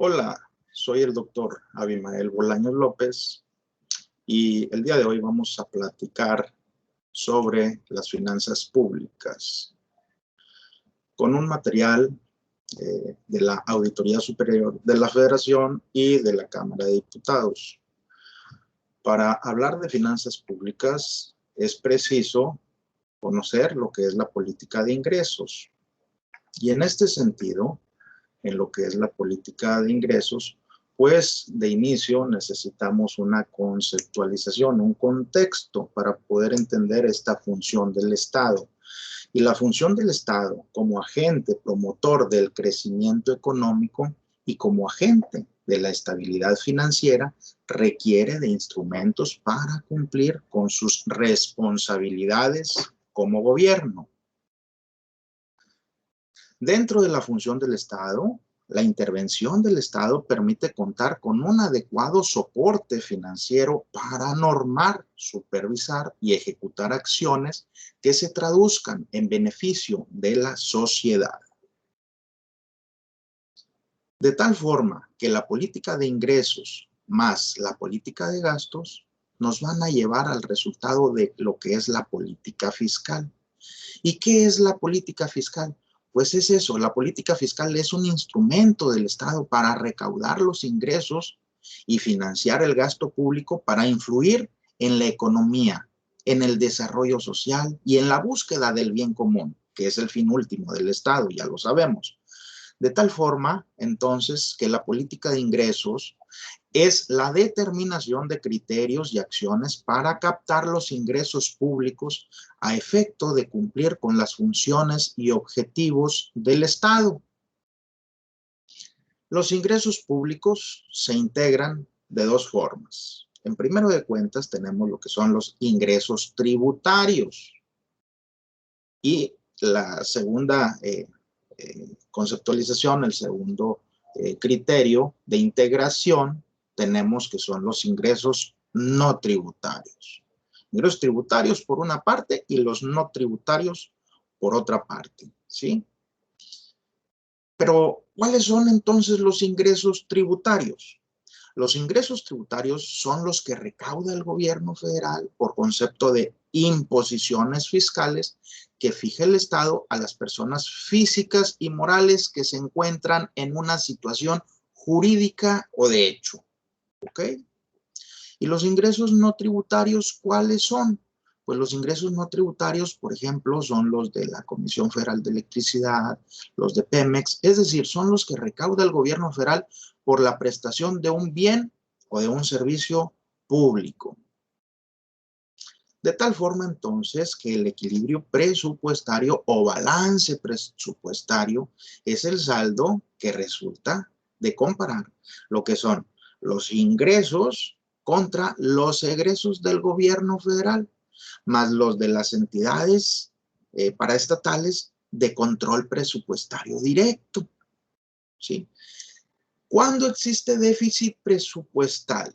Hola, soy el doctor Abimael Bolaños López y el día de hoy vamos a platicar sobre las finanzas públicas con un material de la Auditoría Superior de la Federación y de la Cámara de Diputados. Para hablar de finanzas públicas es preciso conocer lo que es la política de ingresos. Y en este sentido, en lo que es la política de ingresos, pues de inicio necesitamos una conceptualización, un contexto para poder entender esta función del Estado. Y la función del Estado como agente promotor del crecimiento económico y como agente de la estabilidad financiera requiere de instrumentos para cumplir con sus responsabilidades como gobierno. Dentro de la función del Estado, la intervención del Estado permite contar con un adecuado soporte financiero para normar, supervisar y ejecutar acciones que se traduzcan en beneficio de la sociedad. De tal forma que la política de ingresos más la política de gastos nos van a llevar al resultado de lo que es la política fiscal. ¿Y qué es la política fiscal? Pues es eso, la política fiscal es un instrumento del Estado para recaudar los ingresos y financiar el gasto público para influir en la economía, en el desarrollo social y en la búsqueda del bien común, que es el fin último del Estado, ya lo sabemos. De tal forma, entonces, que la política de ingresos es la determinación de criterios y acciones para captar los ingresos públicos a efecto de cumplir con las funciones y objetivos del Estado. Los ingresos públicos se integran de dos formas. En primero de cuentas tenemos lo que son los ingresos tributarios y la segunda conceptualización, el segundo criterio de integración tenemos que son los ingresos no tributarios. Ingresos tributarios por una parte y los no tributarios por otra parte, ¿sí? Pero, ¿cuáles son entonces los ingresos tributarios? Los ingresos tributarios son los que recauda el gobierno federal por concepto de imposiciones fiscales que fija el Estado a las personas físicas y morales que se encuentran en una situación jurídica o de hecho. ¿Ok? ¿Y los ingresos no tributarios cuáles son? Pues los ingresos no tributarios, por ejemplo, son los de la Comisión Federal de Electricidad, los de Pemex, es decir, son los que recauda el gobierno federal por la prestación de un bien o de un servicio público. De tal forma, entonces, que el equilibrio presupuestario o balance presupuestario es el saldo que resulta de comparar lo que son los ingresos contra los egresos del gobierno federal, más los de las entidades paraestatales de control presupuestario directo. ¿Sí? ¿Cuándo existe déficit presupuestal?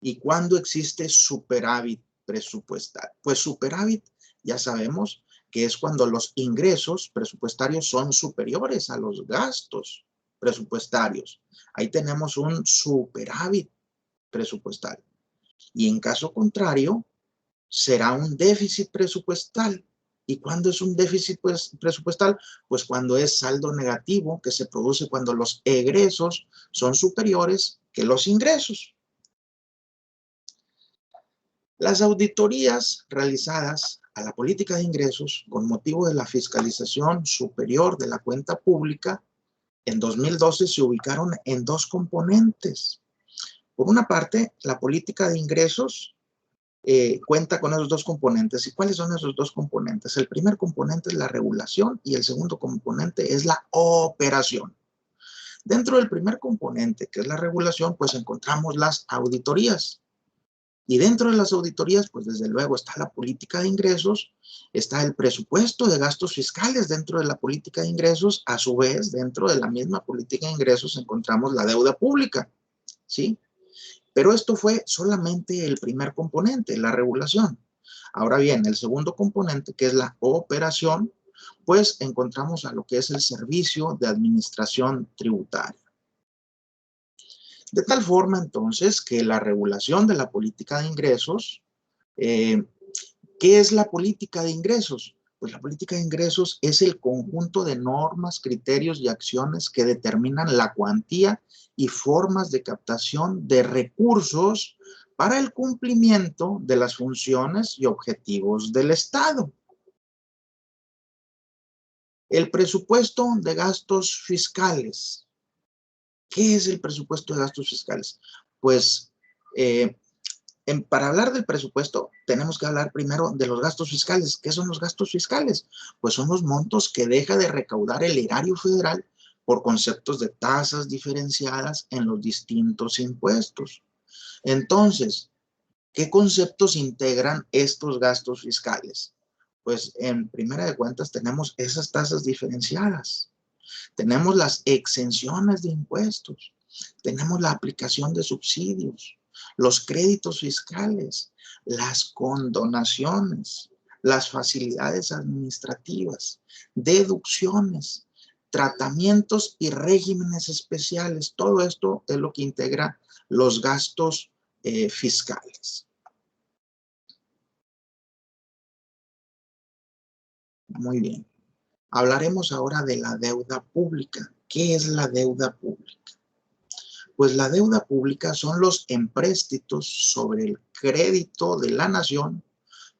¿Y cuándo existe superávit presupuestal? Pues superávit ya sabemos que es cuando los ingresos presupuestarios son superiores a los gastos presupuestarios. Ahí tenemos un superávit presupuestal. Y en caso contrario, será un déficit presupuestal. ¿Y cuándo es un déficit presupuestal? Pues cuando es saldo negativo, que se produce cuando los egresos son superiores que los ingresos. Las auditorías realizadas a la política de ingresos con motivo de la fiscalización superior de la cuenta pública en 2012 se ubicaron en dos componentes. Por una parte, la política de ingresos cuenta con esos dos componentes. ¿Y cuáles son esos dos componentes? El primer componente es la regulación y el segundo componente es la operación. Dentro del primer componente, que es la regulación, pues encontramos las auditorías. Y dentro de las auditorías, pues desde luego está la política de ingresos, está el presupuesto de gastos fiscales dentro de la política de ingresos, a su vez, dentro de la misma política de ingresos encontramos la deuda pública, ¿sí? Pero esto fue solamente el primer componente, la regulación. Ahora bien, el segundo componente, que es la operación, pues encontramos a lo que es el Servicio de Administración Tributaria. De tal forma, entonces, que la regulación de la política de ingresos, ¿qué es la política de ingresos? Pues la política de ingresos es el conjunto de normas, criterios y acciones que determinan la cuantía y formas de captación de recursos para el cumplimiento de las funciones y objetivos del Estado. El presupuesto de gastos fiscales. ¿Qué es el presupuesto de gastos fiscales? Pues para hablar del presupuesto tenemos que hablar primero de los gastos fiscales. ¿Qué son los gastos fiscales? Pues son los montos que deja de recaudar el erario federal por conceptos de tasas diferenciadas en los distintos impuestos. Entonces, ¿qué conceptos integran estos gastos fiscales? Pues en primera de cuentas tenemos esas tasas diferenciadas. Tenemos las exenciones de impuestos, tenemos la aplicación de subsidios, los créditos fiscales, las condonaciones, las facilidades administrativas, deducciones, tratamientos y regímenes especiales. Todo esto es lo que integra los gastos fiscales. Muy bien. Hablaremos ahora de la deuda pública. ¿Qué es la deuda pública? Pues la deuda pública son los empréstitos sobre el crédito de la nación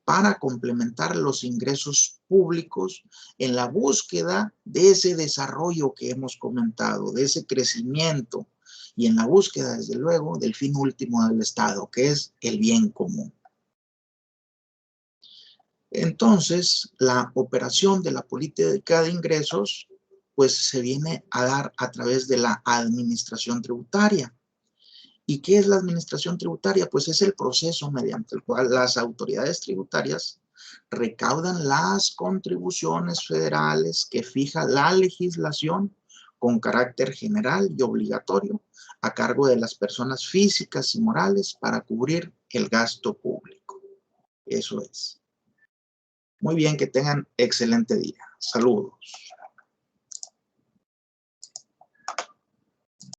para complementar los ingresos públicos en la búsqueda de ese desarrollo que hemos comentado, de ese crecimiento y en la búsqueda, desde luego, del fin último del Estado, que es el bien común. Entonces, la operación de la política de ingresos, pues se viene a dar a través de la administración tributaria. ¿Y qué es la administración tributaria? Pues es el proceso mediante el cual las autoridades tributarias recaudan las contribuciones federales que fija la legislación con carácter general y obligatorio a cargo de las personas físicas y morales para cubrir el gasto público. Eso es. Muy bien, que tengan excelente día. Saludos.